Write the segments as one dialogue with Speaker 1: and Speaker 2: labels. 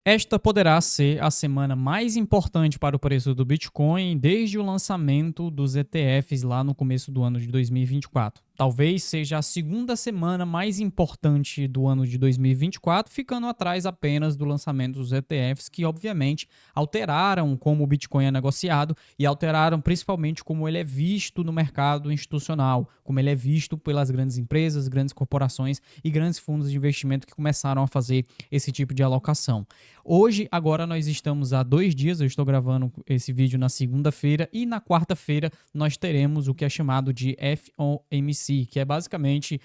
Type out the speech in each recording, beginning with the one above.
Speaker 1: Esta poderá ser a semana mais importante para o preço do Bitcoin desde o lançamento dos ETFs lá no começo do ano de 2024. Talvez seja a segunda semana mais importante do ano de 2024, ficando atrás apenas do lançamento dos ETFs, que obviamente alteraram como o Bitcoin é negociado e alteraram principalmente como ele é visto no mercado institucional, como ele é visto pelas grandes empresas, grandes corporações e grandes fundos de investimento que começaram a fazer esse tipo de alocação. Hoje, agora nós estamos há 2 dias, eu estou gravando esse vídeo na segunda-feira e na quarta-feira nós teremos o que é chamado de FOMC, que é basicamente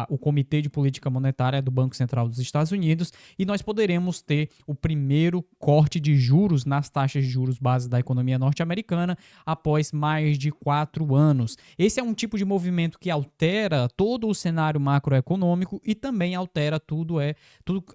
Speaker 1: o Comitê de Política Monetária do Banco Central dos Estados Unidos, e nós poderemos ter o primeiro corte de juros nas taxas de juros base da economia norte-americana após mais de 4 anos. Esse é um tipo de movimento que altera todo o cenário macroeconômico e também altera tudo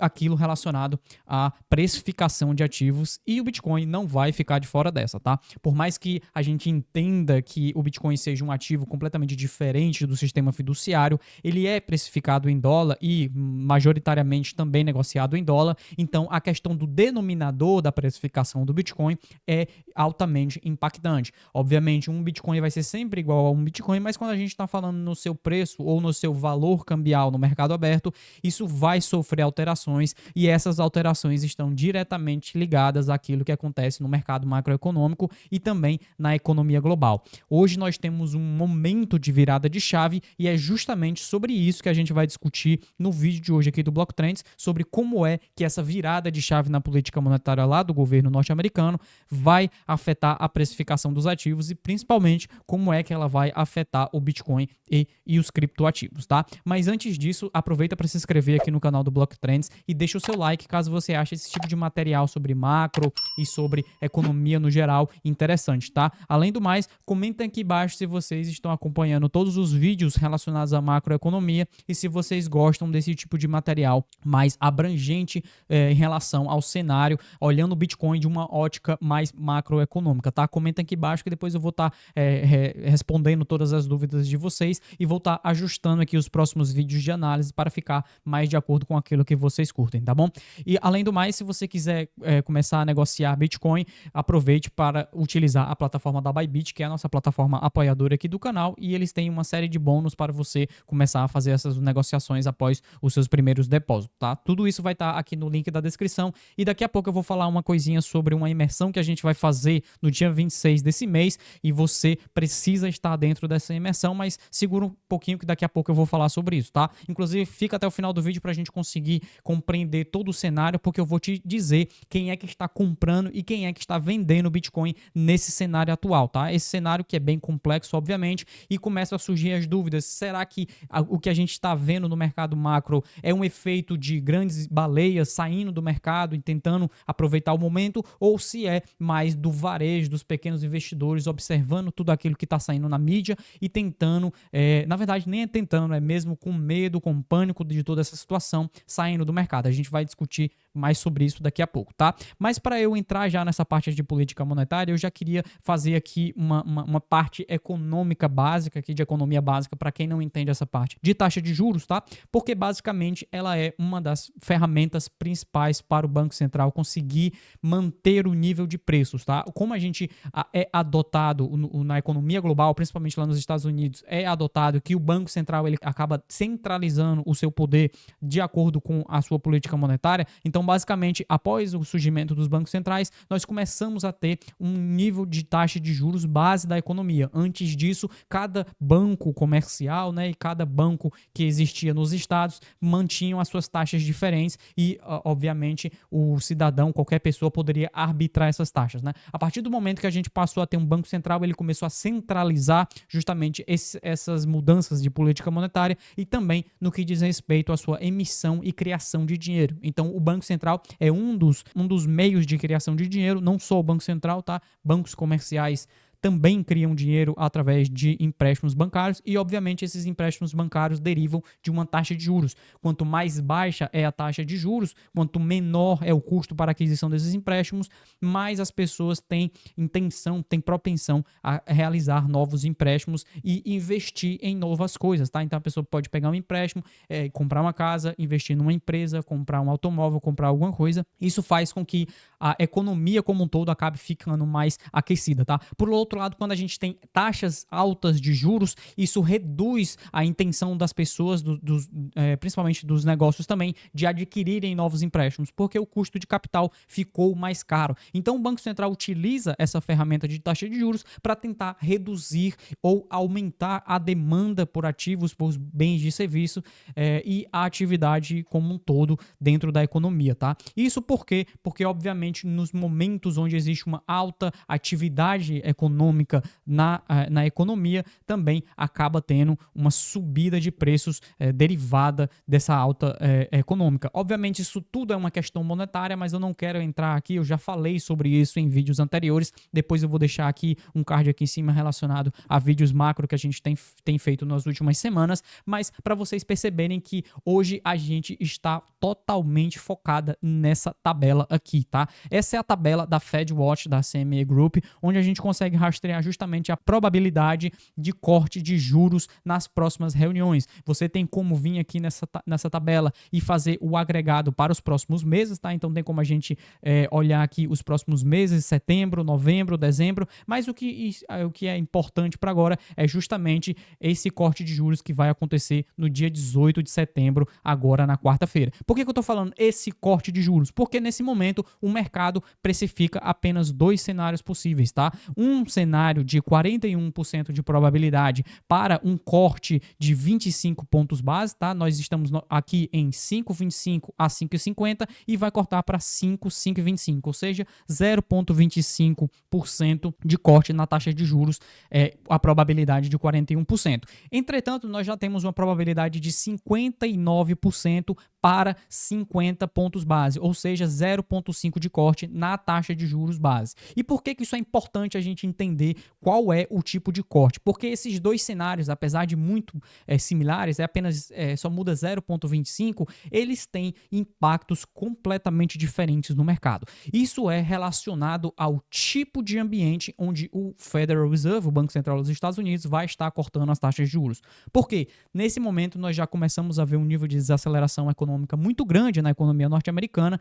Speaker 1: aquilo relacionado à precificação de ativos, e o Bitcoin não vai ficar de fora dessa, tá? Por mais que a gente entenda que o Bitcoin seja um ativo completamente diferente do sistema fiduciário, ele é precificado em dólar e majoritariamente também negociado em dólar, então a questão do denominador da precificação do Bitcoin é altamente impactante. Obviamente, um Bitcoin vai ser sempre igual a um Bitcoin, mas quando a gente está falando no seu preço ou no seu valor cambial no mercado aberto, isso vai sofrer alterações, e essas alterações estão diretamente ligadas àquilo que acontece no mercado macroeconômico e também na economia global. Hoje nós temos um momento de virada de chave e é justamente sobre isso que a gente vai discutir no vídeo de hoje aqui do Block Trends, sobre como é que essa virada de chave na política monetária lá do governo norte-americano vai afetar a precificação dos ativos e principalmente como é que ela vai afetar o Bitcoin e os criptoativos, tá? Mas antes disso, aproveita para se inscrever aqui no canal do Block Trends e deixa o seu like caso você ache esse tipo de material sobre macro e sobre economia no geral interessante, tá? Além do mais, comentem aqui embaixo se vocês estão acompanhando todos os vídeos relacionados à macroeconomia e se vocês gostam desse tipo de material mais abrangente em relação ao cenário, olhando o Bitcoin de uma ótica mais macroeconômica, tá? Comentem aqui embaixo que depois eu vou estar respondendo todas as dúvidas de vocês e vou estar ajustando aqui os próximos vídeos de análise para ficar mais de acordo com aquilo que vocês curtem, tá bom? E além do mais, se você quiser começar a negociar Bitcoin, aproveite para utilizar a plataforma da Bybit, que é a nossa plataforma apoiadora aqui do canal, e eles têm uma série de bônus para você começar a fazer essas negociações após os seus primeiros depósitos, tá? Tudo isso vai estar aqui no link da descrição, e daqui a pouco eu vou falar uma coisinha sobre uma imersão que a gente vai fazer no dia 26 desse mês, e você precisa estar dentro dessa imersão, mas segura um pouquinho que daqui a pouco eu vou falar sobre isso, tá? Inclusive, fica até o final do vídeo para a gente conseguir compreender todo o cenário, porque eu vou te dizer quem é que está comprando e quem é que está vendendo Bitcoin nesse cenário atual, tá? Esse cenário que é bem complexo, obviamente, e começam a surgir as dúvidas. Será que o que a gente está vendo no mercado macro é um efeito de grandes baleias saindo do mercado e tentando aproveitar o momento, ou se é mais do varejo, dos pequenos investidores observando tudo aquilo que está saindo na mídia e tentando, na verdade nem é tentando, é mesmo com medo, com pânico de toda essa situação saindo do mercado. A gente vai discutir mais sobre isso daqui a pouco, tá? Mas para eu entrar já nessa parte de política monetária, eu já queria fazer aqui uma parte econômica básica, aqui de economia básica, para quem não entende essa parte de taxa de juros, tá? Porque basicamente ela é uma das ferramentas principais para o Banco Central conseguir manter o nível de preços, tá? Como a gente é adotado na economia global, principalmente lá nos Estados Unidos, é adotado que o Banco Central ele acaba centralizando o seu poder de acordo com a sua política monetária. Então, basicamente, após o surgimento dos bancos centrais, nós começamos a ter um nível de taxa de juros base da economia. Antes disso, cada banco comercial, né, e cada banco que existia nos estados mantinham as suas taxas diferentes e, obviamente, o cidadão, qualquer pessoa, poderia arbitrar essas taxas, né? A partir do momento que a gente passou a ter um banco central, ele começou a centralizar justamente essas mudanças de política monetária e também no que diz respeito à sua emissão e criação de dinheiro. Então, o Banco Central é um dos meios de criação de dinheiro, não só o Banco Central, tá? Bancos comerciais também criam dinheiro através de empréstimos bancários e, obviamente, esses empréstimos bancários derivam de uma taxa de juros. Quanto mais baixa é a taxa de juros, quanto menor é o custo para a aquisição desses empréstimos, mais as pessoas têm propensão a realizar novos empréstimos e investir em novas coisas, tá? Então a pessoa pode pegar um empréstimo, comprar uma casa, investir numa empresa, comprar um automóvel, comprar alguma coisa. Isso faz com que a economia como um todo acabe ficando mais aquecida, tá? Por outro lado, quando a gente tem taxas altas de juros, isso reduz a intenção das pessoas, principalmente dos negócios também, de adquirirem novos empréstimos, porque o custo de capital ficou mais caro. Então o Banco Central utiliza essa ferramenta de taxa de juros para tentar reduzir ou aumentar a demanda por ativos, por bens de serviço e a atividade como um todo dentro da economia, tá? Isso por quê? Porque, obviamente, nos momentos onde existe uma alta atividade econômica na economia, também acaba tendo uma subida de preços derivada dessa alta econômica. Obviamente, isso tudo é uma questão monetária, mas eu não quero entrar aqui, eu já falei sobre isso em vídeos anteriores, depois eu vou deixar aqui um card aqui em cima relacionado a vídeos macro que a gente tem feito nas últimas semanas, mas para vocês perceberem que hoje a gente está totalmente focada nessa tabela aqui, tá? Essa é a tabela da FedWatch, da CME Group, onde a gente consegue rastrear justamente a probabilidade de corte de juros nas próximas reuniões. Você tem como vir aqui nessa tabela e fazer o agregado para os próximos meses, tá? Então tem como a gente olhar aqui os próximos meses, setembro, novembro, dezembro, mas o que é importante para agora é justamente esse corte de juros que vai acontecer no dia 18 de setembro, agora na quarta-feira. Por que eu estou falando esse corte de juros? Porque nesse momento o mercado precifica apenas dois cenários possíveis, tá? Um cenário de 41% de probabilidade para um corte de 25 pontos base, tá? Nós estamos aqui em 5,25 a 5,50 e vai cortar para 5,25, ou seja, 0,25% de corte na taxa de juros, a probabilidade de 41%. Entretanto, nós já temos uma probabilidade de 59% para 50 pontos base, ou seja, 0,5 de corte na taxa de juros base. E por que isso é importante a gente entender qual é o tipo de corte? Porque esses dois cenários, apesar de muito similares, só muda 0,25, eles têm impactos completamente diferentes no mercado. Isso é relacionado ao tipo de ambiente onde o Federal Reserve, o Banco Central dos Estados Unidos, vai estar cortando as taxas de juros. Por quê? Nesse momento, nós já começamos a ver um nível de desaceleração econômica muito grande na economia norte-americana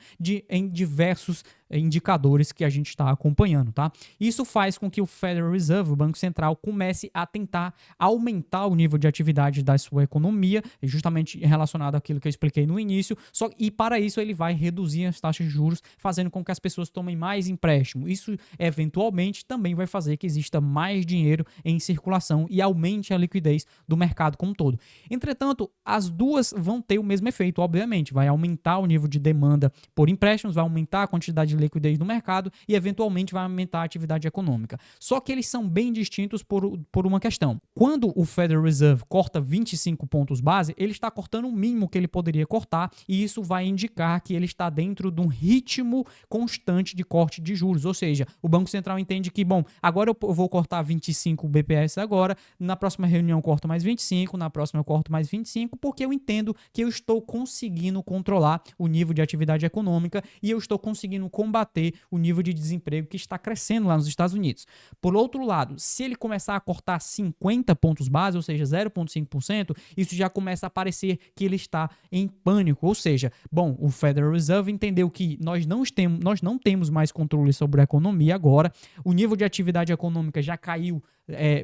Speaker 1: em diversos indicadores que a gente está acompanhando, tá? Isso faz com que o Federal Reserve, o Banco Central, comece a tentar aumentar o nível de atividade da sua economia, justamente relacionado àquilo que eu expliquei no início, e para isso ele vai reduzir as taxas de juros, fazendo com que as pessoas tomem mais empréstimo. Isso, eventualmente, também vai fazer que exista mais dinheiro em circulação e aumente a liquidez do mercado como um todo. Entretanto, as duas vão ter o mesmo efeito, obviamente. Vai aumentar o nível de demanda por empréstimos, vai aumentar a quantidade de liquidez no mercado e, eventualmente, vai aumentar a atividade econômica. Só que eles são bem distintos por uma questão. Quando o Federal Reserve corta 25 pontos base, ele está cortando o mínimo que ele poderia cortar e isso vai indicar que ele está dentro de um ritmo constante de corte de juros. Ou seja, o Banco Central entende que, bom, agora eu vou cortar 25 BPS agora, na próxima reunião eu corto mais 25, na próxima eu corto mais 25, porque eu entendo que eu estou conseguindo controlar o nível de atividade econômica e eu estou conseguindo combater o nível de desemprego que está crescendo lá nos Estados Unidos. Por outro lado, se ele começar a cortar 50 pontos base, ou seja, 0,5%, isso já começa a parecer que ele está em pânico. Ou seja, bom, o Federal Reserve entendeu que nós não temos mais controle sobre a economia agora, o nível de atividade econômica já caiu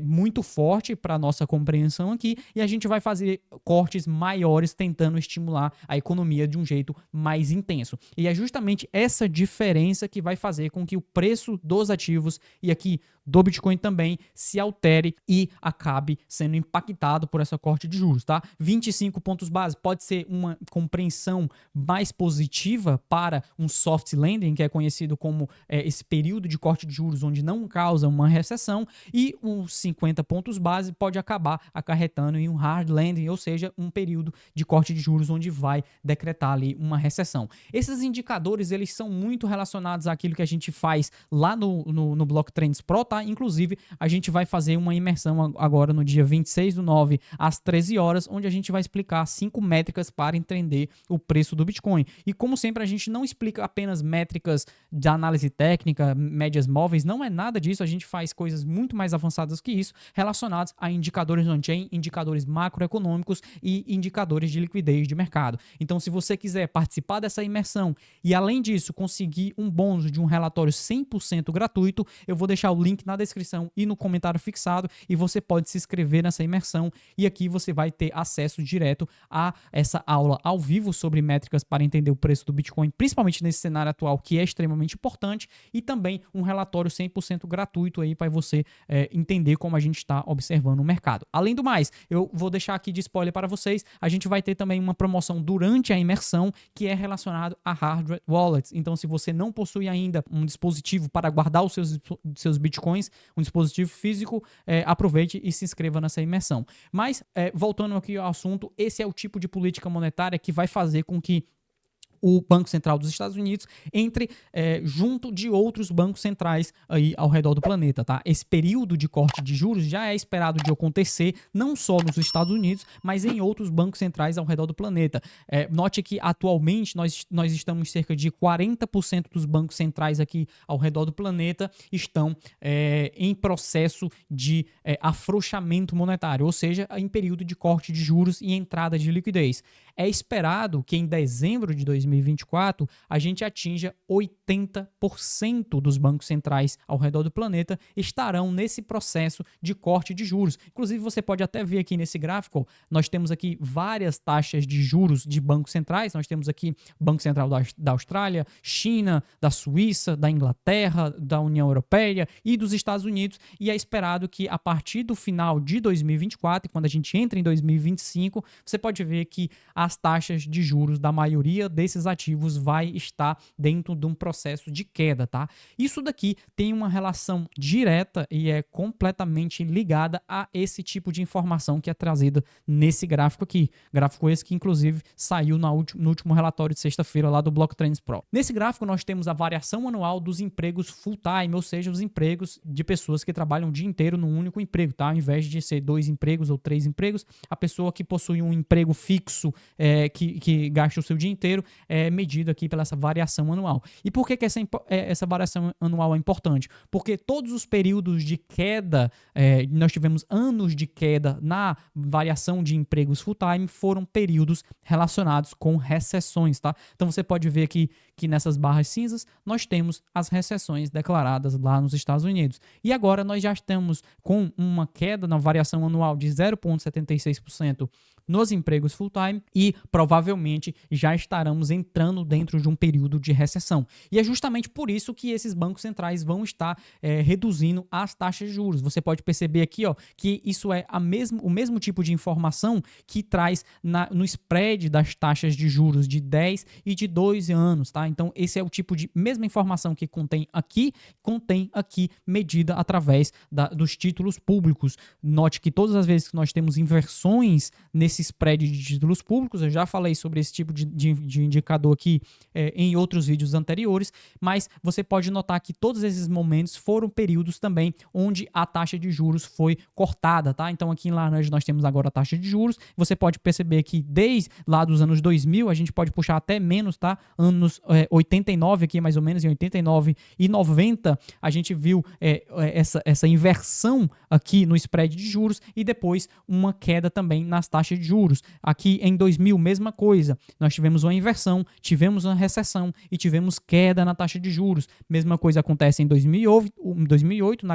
Speaker 1: muito forte para a nossa compreensão aqui e a gente vai fazer cortes maiores tentando estimular a economia de um jeito mais intenso. E é justamente essa diferença que vai fazer com que o preço dos ativos e aqui do Bitcoin também se altere e acabe sendo impactado por essa corte de juros, tá? 25 pontos base pode ser uma compreensão mais positiva para um soft landing, que é conhecido como esse período de corte de juros onde não causa uma recessão, e mesmo 50 pontos base pode acabar acarretando em um hard landing, ou seja, um período de corte de juros onde vai decretar ali uma recessão. Esses indicadores, eles são muito relacionados àquilo que a gente faz lá no Block Trends Pro, tá? Inclusive, a gente vai fazer uma imersão agora no dia 26/9 às 13 horas, onde a gente vai explicar 5 métricas para entender o preço do Bitcoin. E como sempre, a gente não explica apenas métricas de análise técnica, médias móveis, não é nada disso, a gente faz coisas muito mais avançadas que isso, relacionadas a indicadores on-chain, indicadores macroeconômicos e indicadores de liquidez de mercado. Então, se você quiser participar dessa imersão e, além disso, conseguir um bônus de um relatório 100% gratuito, eu vou deixar o link na descrição e no comentário fixado e você pode se inscrever nessa imersão e aqui você vai ter acesso direto a essa aula ao vivo sobre métricas para entender o preço do Bitcoin, principalmente nesse cenário atual que é extremamente importante, e também um relatório 100% gratuito aí para você entender como a gente está observando o mercado. Além do mais, eu vou deixar aqui de spoiler para vocês, a gente vai ter também uma promoção durante a imersão que é relacionado a hardware wallets. Então, se você não possui ainda um dispositivo para guardar os seus Bitcoins, um dispositivo físico, aproveite e se inscreva nessa imersão. Mas, voltando aqui ao assunto, esse é o tipo de política monetária que vai fazer com que o Banco Central dos Estados Unidos entre junto de outros bancos centrais aí ao redor do planeta, tá? Esse período de corte de juros já é esperado de acontecer não só nos Estados Unidos, mas em outros bancos centrais ao redor do planeta. Note que atualmente nós estamos cerca de 40% dos bancos centrais aqui ao redor do planeta estão em processo de afrouxamento monetário, ou seja, em período de corte de juros e entrada de liquidez. É esperado que em dezembro de 2024 a gente atinja 80% dos bancos centrais ao redor do planeta estarão nesse processo de corte de juros. Inclusive, você pode até ver aqui nesse gráfico, nós temos aqui várias taxas de juros de bancos centrais. Nós temos aqui Banco Central da Austrália, China, da Suíça, da Inglaterra, da União Europeia e dos Estados Unidos. E é esperado que a partir do final de 2024, quando a gente entra em 2025, você pode ver que as taxas de juros da maioria desses ativos vai estar dentro de um processo de queda, tá? Isso daqui tem uma relação direta e é completamente ligada a esse tipo de informação que é trazida nesse gráfico aqui. Gráfico esse que, inclusive, saiu no último relatório de sexta-feira lá do Block Trends Pro. Nesse gráfico, nós temos a variação anual dos empregos full-time, ou seja, os empregos de pessoas que trabalham o dia inteiro num único emprego, tá? Ao invés de ser 2 empregos ou 3 empregos, a pessoa que possui um emprego fixo que gasta o seu dia inteiro é medido aqui pela essa variação anual. E por que essa variação anual é importante? Porque todos os períodos de queda, nós tivemos anos de queda na variação de empregos full-time, foram períodos relacionados com recessões, tá? Então você pode ver aqui que nessas barras cinzas nós temos as recessões declaradas lá nos Estados Unidos. E agora nós já estamos com uma queda na variação anual de 0,76% nos empregos full-time e provavelmente já estaremos entrando dentro de um período de recessão. E é justamente por isso que esses bancos centrais vão estar reduzindo as taxas de juros. Você pode perceber aqui, ó, que isso é o mesmo tipo de informação que traz no spread das taxas de juros de 10 e de 12 anos, tá? Então, esse é o tipo de mesma informação que contém aqui medida através dos títulos públicos. Note que todas as vezes que nós temos inversões nesse spread de títulos públicos, eu já falei sobre esse tipo de indicador aqui em outros vídeos anteriores, mas você pode notar que todos esses momentos foram períodos também onde a taxa de juros foi cortada, tá? Então aqui em laranja nós temos agora a taxa de juros, você pode perceber que desde lá dos anos 2000, a gente pode puxar até menos, tá? Anos 89 aqui mais ou menos, em 89 e 90, a gente viu essa inversão aqui no spread de juros e depois uma queda também nas taxas de juros. Aqui em 2000, mesma coisa. Nós tivemos uma inversão, tivemos uma recessão e tivemos queda na taxa de juros. Mesma coisa acontece em 2008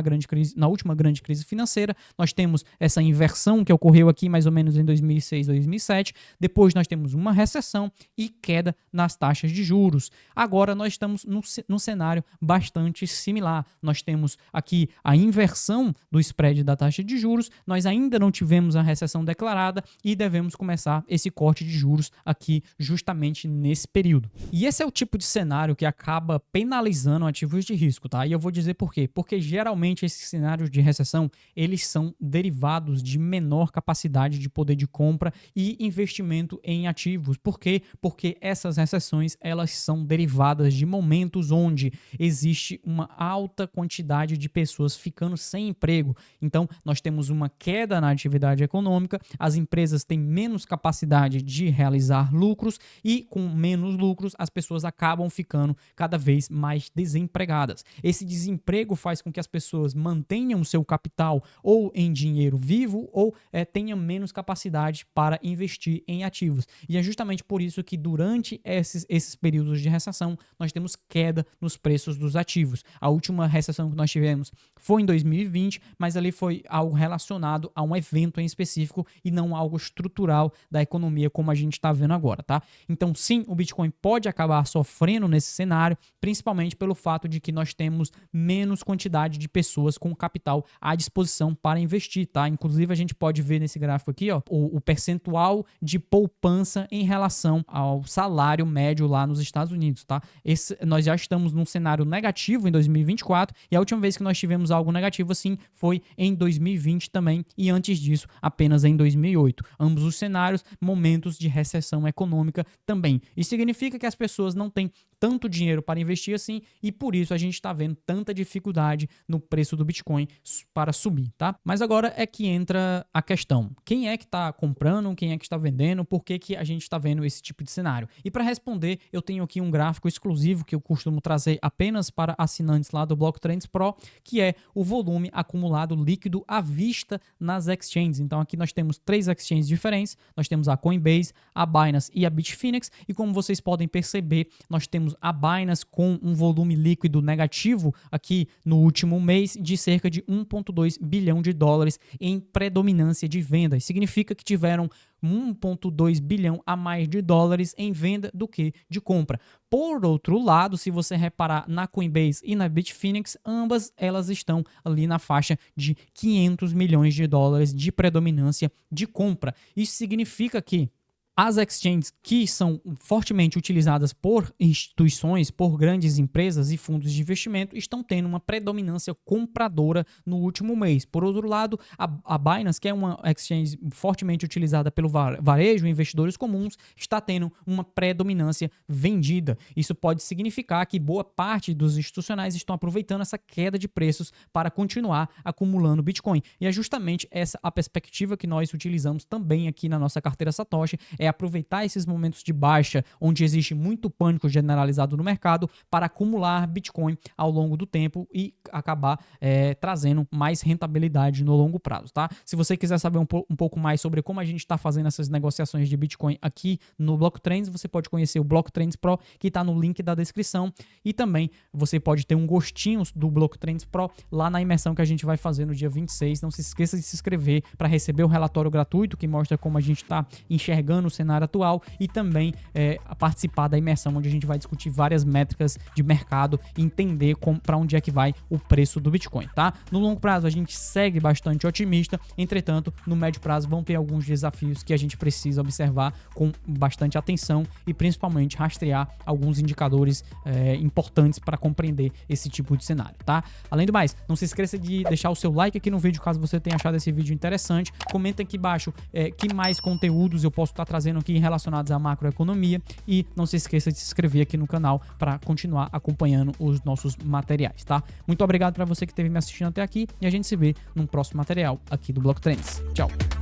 Speaker 1: na última grande crise financeira. Nós temos essa inversão que ocorreu aqui mais ou menos em 2006, 2007. Depois nós temos uma recessão e queda nas taxas de juros. Agora nós estamos num cenário bastante similar. Nós temos aqui a inversão do spread da taxa de juros, nós ainda não tivemos a recessão declarada e devemos começar esse corte de juros aqui justamente nesse período. E esse é o tipo de cenário que acaba penalizando ativos de risco, tá? E eu vou dizer por quê. Porque geralmente esses cenários de recessão, eles são derivados de menor capacidade de poder de compra e investimento em ativos. Por quê? Porque essas recessões, elas são derivadas de momentos onde existe uma alta quantidade de pessoas ficando sem emprego. Então, nós temos uma queda na atividade econômica, as empresas têm menos capacidade de realizar lucros e com menos lucros as pessoas acabam ficando cada vez mais desempregadas. Esse desemprego faz com que as pessoas mantenham seu capital ou em dinheiro vivo ou tenham menos capacidade para investir em ativos. E é justamente por isso que durante esses períodos de recessão nós temos queda nos preços dos ativos. A última recessão que nós tivemos foi em 2020, mas ali foi algo relacionado a um evento em específico e não algo estrutural da economia como a gente está vendo agora, tá? Então sim, o Bitcoin pode acabar sofrendo nesse cenário, principalmente pelo fato de que nós temos menos quantidade de pessoas com capital à disposição para investir, tá? Inclusive a gente pode ver nesse gráfico aqui, ó, o percentual de poupança em relação ao salário médio lá nos Estados Unidos, tá? Nós já estamos num cenário negativo em 2024 e a última vez que nós tivemos algo negativo assim foi em 2020 também e antes disso apenas em 2008. Ambos os cenários, momentos de recessão econômica também. Isso significa que as pessoas não têm tanto dinheiro para investir assim e por isso a gente está vendo tanta dificuldade no preço do Bitcoin para subir, tá? Mas agora é que entra a questão. Quem é que está comprando? Quem é que está vendendo? Por que que a gente está vendo esse tipo de cenário? E para responder, eu tenho aqui um gráfico exclusivo que eu costumo trazer apenas para assinantes lá do Blocktrends Pro, que é o volume acumulado líquido à vista nas exchanges. Então aqui nós temos 3 exchanges diferentes. Nós temos a Coinbase, a Binance e a Bitfinex. E como vocês podem perceber, nós temos a Binance com um volume líquido negativo aqui no último mês de cerca de 1,2 bilhão de dólares em predominância de vendas. Significa que tiveram 1,2 bilhão a mais de dólares em venda do que de compra. Por outro lado, se você reparar na Coinbase e na Bitfinex, ambas elas estão ali na faixa de 500 milhões de dólares de predominância de compra. Isso significa que as exchanges que são fortemente utilizadas por instituições, por grandes empresas e fundos de investimento estão tendo uma predominância compradora no último mês. Por outro lado, a Binance, que é uma exchange fortemente utilizada pelo varejo e investidores comuns, está tendo uma predominância vendida. Isso pode significar que boa parte dos institucionais estão aproveitando essa queda de preços para continuar acumulando Bitcoin. E é justamente essa a perspectiva que nós utilizamos também aqui na nossa carteira Satoshi, é aproveitar esses momentos de baixa, onde existe muito pânico generalizado no mercado, para acumular Bitcoin ao longo do tempo e acabar trazendo mais rentabilidade no longo prazo, tá? Se você quiser saber um pouco mais sobre como a gente está fazendo essas negociações de Bitcoin aqui no Blocktrends, você pode conhecer o Blocktrends Pro, que está no link da descrição, e também você pode ter um gostinho do Blocktrends Pro lá na imersão que a gente vai fazer no dia 26. Não se esqueça de se inscrever para receber o relatório gratuito que mostra como a gente está enxergando o cenário atual e também participar da imersão, onde a gente vai discutir várias métricas de mercado e entender para onde é que vai o preço do Bitcoin, tá? No longo prazo a gente segue bastante otimista, entretanto, no médio prazo vão ter alguns desafios que a gente precisa observar com bastante atenção e principalmente rastrear alguns indicadores importantes para compreender esse tipo de cenário, tá? Além do mais, não se esqueça de deixar o seu like aqui no vídeo caso você tenha achado esse vídeo interessante. Comenta aqui embaixo que mais conteúdos eu posso estar trazendo aqui relacionados à macroeconomia e não se esqueça de se inscrever aqui no canal para continuar acompanhando os nossos materiais, tá? Muito obrigado para você que esteve me assistindo até aqui e a gente se vê num próximo material aqui do Blocktrends. Tchau!